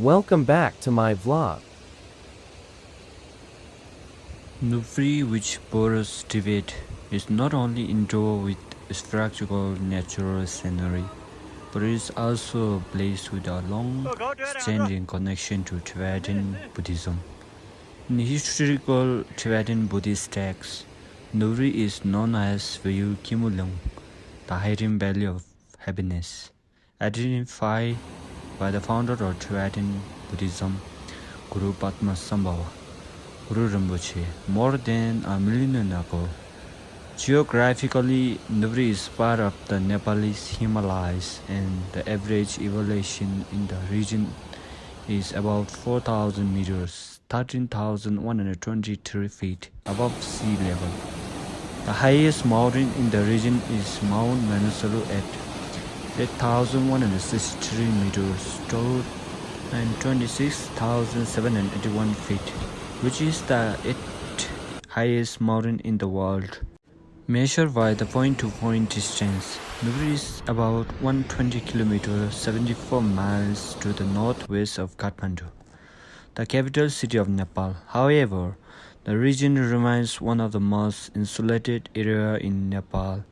Welcome back to my vlog. Nubri, which borders Tibet, is not only endowed with spectacular natural scenery, but it is also a place with a long-standing connection to Tibetan Buddhism. In historical Tibetan Buddhist texts, Nubri is known as Vayu Kimulung, the hidden valley of happiness, identified by the founder of Tibetan Buddhism, Guru Padmasambhava. Guru Rinpoche, more than a millennium ago. Geographically, Nubri is part of the Nepalese Himalayas, and the average elevation in the region is about 4,000 meters, 13,123 feet above sea level. The highest mountain in the region is Mount Manaslu at 8,163 meters tall and 26,781 feet, which is the 8th highest mountain in the world. Measured by the point-to-point distance, Nubri is about 120 kilometers, 74 miles to the northwest of Kathmandu, the capital city of Nepal. However, the region remains one of the most insulated areas in Nepal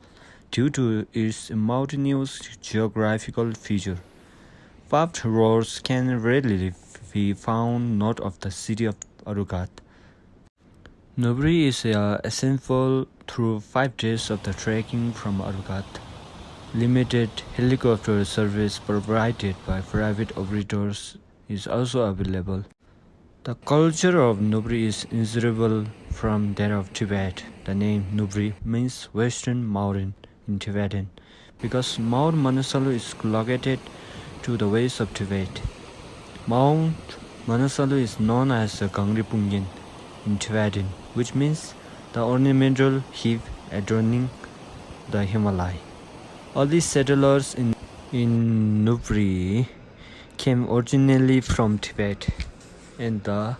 due to its mountainous geographical feature. Paved roads can readily be found north of the city of Arugat. Nubri is essential through 5 days of the trekking from Arugat. Limited helicopter service provided by private operators is also available. The culture of Nubri is inseparable from that of Tibet. The name Nubri means Western Mountain in Tibetan because Mount Manaslu is located to the west of Tibet. Mount Manaslu is known as the Gangripungin in Tibetan, which means the ornamental heap adorning the Himalaya. All these settlers in Nubri came originally from Tibet, and the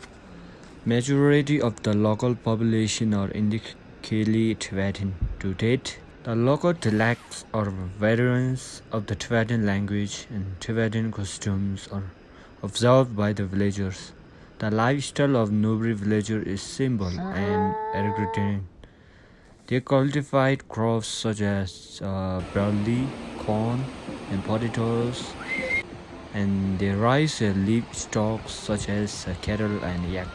majority of the local population are indicatively Tibetan. To date, the local dialects or variants of the Tibetan language and Tibetan costumes are observed by the villagers. The lifestyle of Nubri villagers is simple and agrarian. They cultivate crops such as barley, corn, and potatoes, and they raise livestock such as cattle and yak.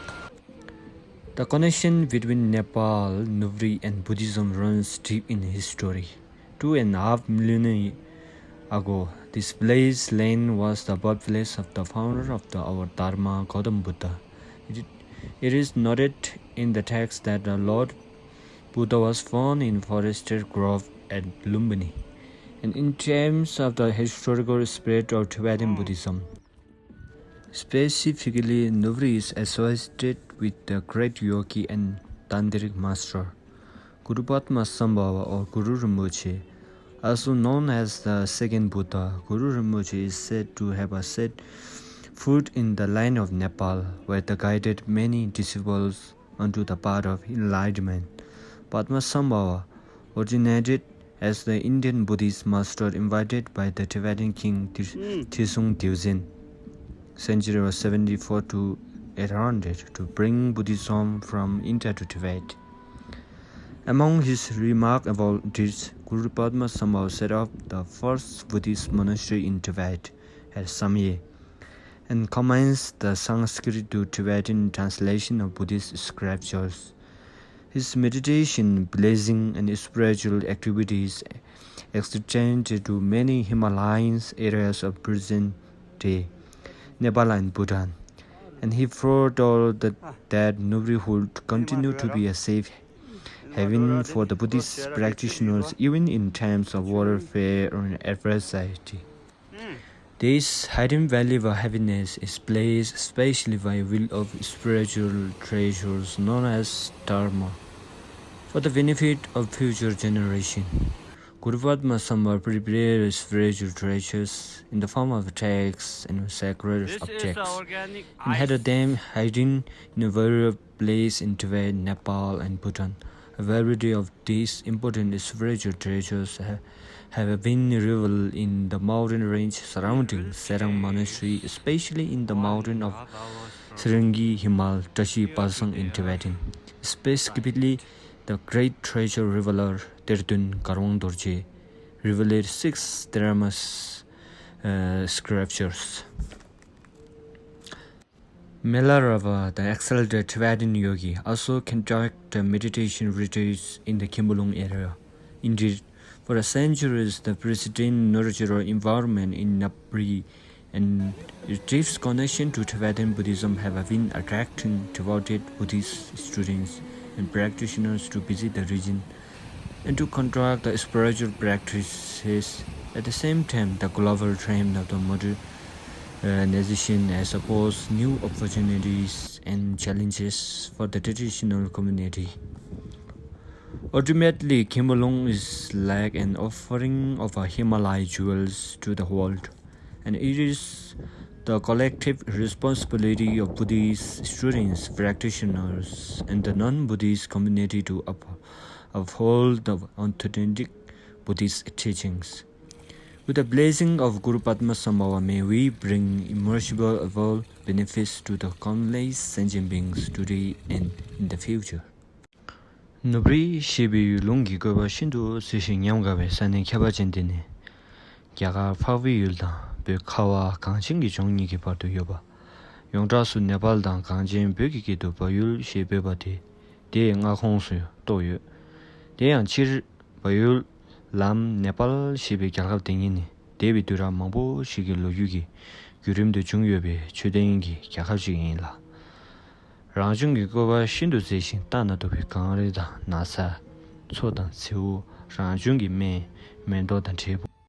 The connection between Nepal, Nubri, and Buddhism runs deep in history. 2.5 millennia ago, this place land was the birthplace of the founder of our Dharma, Gautam Buddha. It is noted in the text that the Lord Buddha was found in forested grove at Lumbini, and in terms of the historical spread of Tibetan Buddhism. Specifically, Nubri is associated with the great yogi and tantric master, Guru Padmasambhava or Guru Rinpoche. Also known as the second Buddha, Guru Rinpoche is said to have set foot in the land of Nepal, where he guided many disciples onto the path of enlightenment. Padmasambhava originated as the Indian Buddhist master invited by the Tibetan king Trisung Dyuzen, century of 74 to 800, to bring Buddhism from India to Tibet. Among his remarkable deeds, Guru Padmasambhava set up the first Buddhist monastery in Tibet at Samye, and commenced the Sanskrit to Tibetan translation of Buddhist scriptures. His meditation, blessing, and spiritual activities extended to many Himalayan areas of present-day Nepal and Bhutan, and he foretold that Nubri would continue to be a safe haven for the Buddhist practitioners even in times of warfare or adversity. This hidden valley of happiness is placed especially by will of spiritual treasures known as Dharma for the benefit of future generations. Guru Padmasambhava prepared spiritual treasures in the form of texts and sacred objects, and had them hidden in various places in Tibet, Nepal, and Bhutan. A variety of these important spiritual treasures have a wind river in the mountain range surrounding Serang Monastery, especially in the mountain of Serengi Himal Tashi Pasang in Tibetan. Specifically, the great treasure reveler Tertun Karwang Dorje revealed 6 dramas scriptures. Melarava, the excellent Tibetan yogi, also conducted meditation retreats in the Kimbolong area. Indeed, for centuries, the pristine natural environment in Nubri and its connection to Tibetan Buddhism have been attracting devoted Buddhist students and practitioners to visit the region and to conduct the spiritual practices. At the same time, the global trend of the modernization has posed new opportunities and challenges for the traditional community. Ultimately, Kimbolong is like an offering of Himalaya jewels to the world, and it is the collective responsibility of Buddhist students, practitioners, and the non-Buddhist community to uphold the authentic Buddhist teachings. With the blessing of Guru Padmasambhava, may we bring immeasurable benefits to the countless sentient beings today and in the future. Nubri shibi lungi goba shindu sishi nyamgabe sanin kyaba jendine. Gyaga pavi yulda be kawa kanchingi chongni ki pardu yoba. Yongtra su Nepal dang kanchin begi ki do bayul shibe bati. De nga khonsu to yu. De yang chir bayul lam Nepal shibi gyalgab dingini. De bidura mangbo shigi lo yugi. Gyurimdu chungyobe chudengi gyagab jingin la. Rangjungi goba shindu zeshin tana dobi kangrida nasa chodang siu rangjungi men do dan chebu.